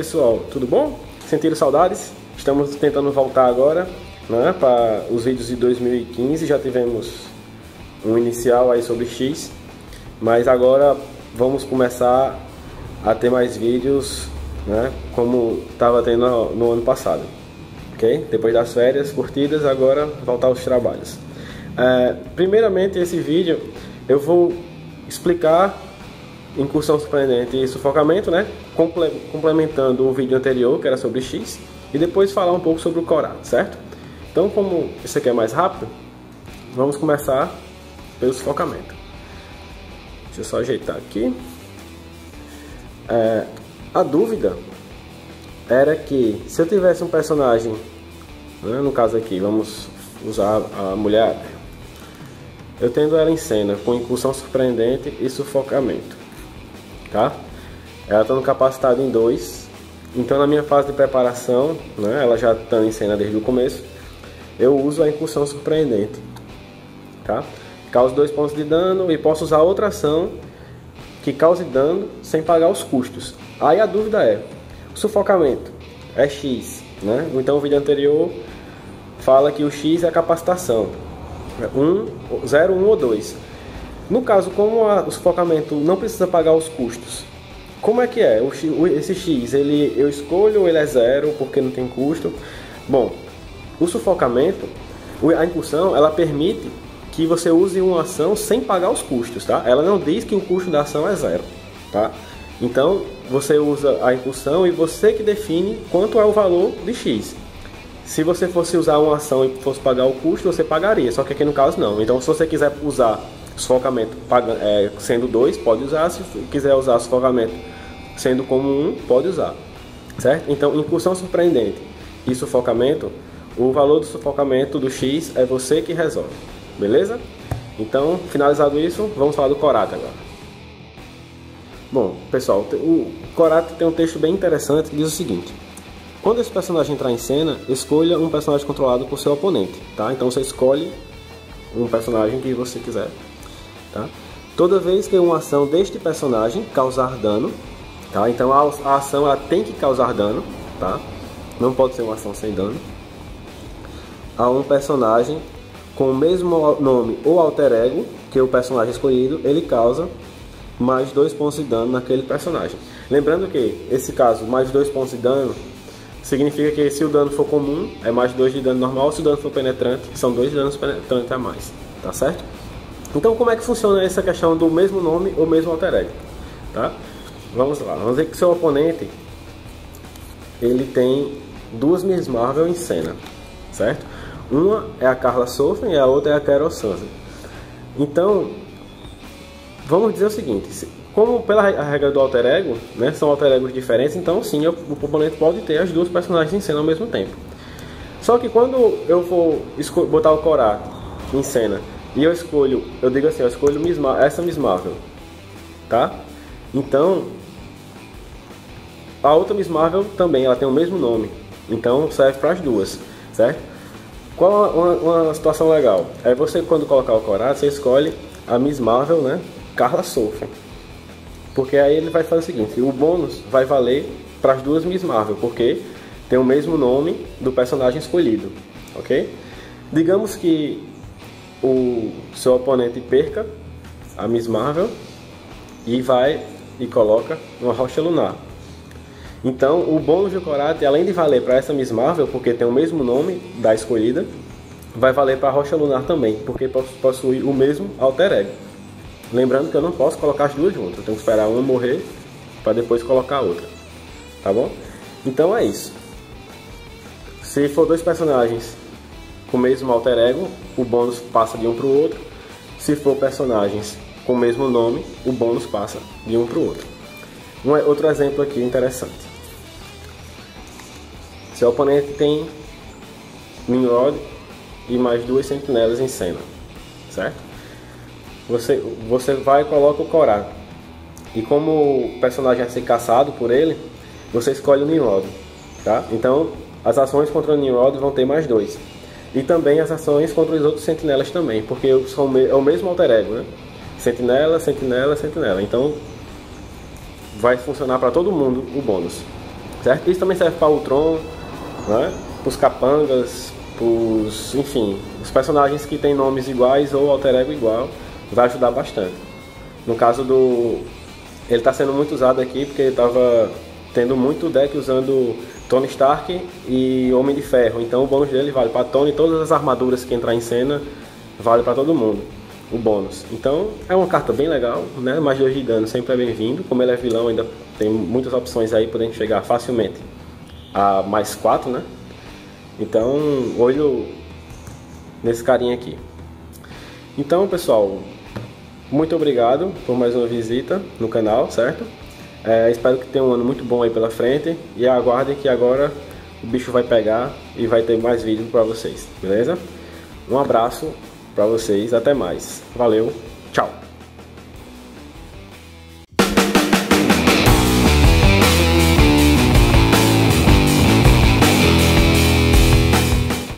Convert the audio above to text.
pessoal, tudo bom? Sentiram saudades? Estamos tentando voltar agora, né, para os vídeos de 2015. Já tivemos um inicial aí sobre X, mas agora vamos começar a ter mais vídeos, né, como estava tendo no ano passado, ok? Depois das férias curtidas, agora voltar aos trabalhos. Primeiramente, esse vídeo eu vou explicar incursão surpreendente e sufocamento, né? Complementando o vídeo anterior, que era sobre X, e depois falar um pouco sobre o Korat, certo? Então, como isso aqui é mais rápido, vamos começar pelo sufocamento. Deixa eu só ajeitar aqui. A dúvida era que se eu tivesse um personagem, né, no caso aqui, vamos usar a mulher, eu tendo ela em cena com incursão surpreendente e sufocamento, tá? Ela está no capacitado em 2, então na minha fase de preparação, né, ela já está em cena desde o começo, eu uso a incursão surpreendente, tá? Causa 2 pontos de dano e posso usar outra ação que cause dano sem pagar os custos. Aí a dúvida é, o sufocamento é X, né? Então o vídeo anterior fala que o X é a capacitação, 0, 1 ou 2. No caso, como o sufocamento não precisa pagar os custos, como é que é? Esse X, eu escolho ou ele é 0 porque não tem custo? Bom, o sufocamento, a incursão, ela permite que você use uma ação sem pagar os custos, tá? Ela não diz que o custo da ação é 0, tá? Então, você usa a incursão e você que define quanto é o valor de X. Se você fosse usar uma ação e fosse pagar o custo, você pagaria, só que aqui no caso não. Então, se você quiser usar sufocamento sendo 2, pode usar. Se quiser usar sufocamento sendo como 1, pode usar, certo? Então, incursão surpreendente e sufocamento, o valor do sufocamento do X é você que resolve, beleza? Então, finalizado isso, vamos falar do Korat agora. Bom, pessoal, o Korat tem um texto bem interessante que diz o seguinte: quando esse personagem entrar em cena, escolha um personagem controlado por seu oponente, tá? Então você escolhe um personagem que você quiser, tá? Toda vez que uma ação deste personagem causar dano, tá? Então a ação ela tem que causar dano, tá? Não pode ser uma ação sem dano. A um personagem com o mesmo nome ou alter ego que o personagem escolhido, ele causa mais 2 pontos de dano naquele personagem. Lembrando que esse caso, mais 2 pontos de dano, significa que se o dano for comum, é mais 2 de dano normal. Se o dano for penetrante, são 2 danos penetrantes a mais, tá certo? Então, como é que funciona essa questão do mesmo nome ou mesmo alter ego, tá? Vamos lá, vamos ver que seu oponente, ele tem 2 Miss Marvel em cena, certo? Uma é a Carla Sofen e a outra é a Carol Sansa. Então, vamos dizer o seguinte, como pela regra do alter ego, né, são alter egos diferentes, então sim, o oponente pode ter as 2 personagens em cena ao mesmo tempo. Só que quando eu vou botar o Korat em cena e eu digo assim, eu escolho essa Miss Marvel, tá? Então, a outra Miss Marvel também, ela tem o mesmo nome, então serve para as 2, certo? Qual uma situação legal? É você, quando colocar o Korat, você escolhe a Miss Marvel, né, Carla Sofen. Porque aí ele vai fazer o seguinte, o bônus vai valer para as 2 Miss Marvel, porque tem o mesmo nome do personagem escolhido, ok? Digamos que o seu oponente perca a Miss Marvel e vai e coloca uma rocha lunar. Então, o bônus do Korat, além de valer para essa Miss Marvel, porque tem o mesmo nome da escolhida, vai valer para a rocha lunar também, porque possui o mesmo alter ego. Lembrando que eu não posso colocar as 2 juntas, eu tenho que esperar uma morrer para depois colocar a outra, tá bom? Então é isso. Se for 2 personagens com o mesmo alter ego, o bônus passa de um para o outro. Se for personagens com o mesmo nome, o bônus passa de um para o outro. Outro exemplo aqui interessante. Seu oponente tem Nimrod e mais 2 sentinelas em cena, certo? Você vai e coloca o Korat. E como o personagem vai ser caçado por ele, você escolhe o Nimrod, tá? Então, as ações contra o Nimrod vão ter mais 2. E também as ações contra os outros sentinelas também, porque é o mesmo alter ego, né? Sentinela, sentinela, sentinela. Então, vai funcionar para todo mundo o bônus, certo? Isso também serve para o Ultron, né? Para os capangas, enfim, os personagens que têm nomes iguais ou alter ego igual, vai ajudar bastante. No caso ele está sendo muito usado aqui porque ele estava tendo muito deck usando Tony Stark e Homem de Ferro, então o bônus dele vale para Tony, todas as armaduras que entrar em cena vale para todo mundo, o bônus. Então é uma carta bem legal, né? Mais 2 de dano sempre é bem-vindo, como ele é vilão ainda tem muitas opções aí, podendo chegar facilmente a mais 4, né? Então olho nesse carinha aqui. Então pessoal, muito obrigado por mais uma visita no canal, certo? Espero que tenha um ano muito bom aí pela frente e aguardem que agora o bicho vai pegar e vai ter mais vídeos para vocês, beleza? Um abraço para vocês, até mais. Valeu, tchau!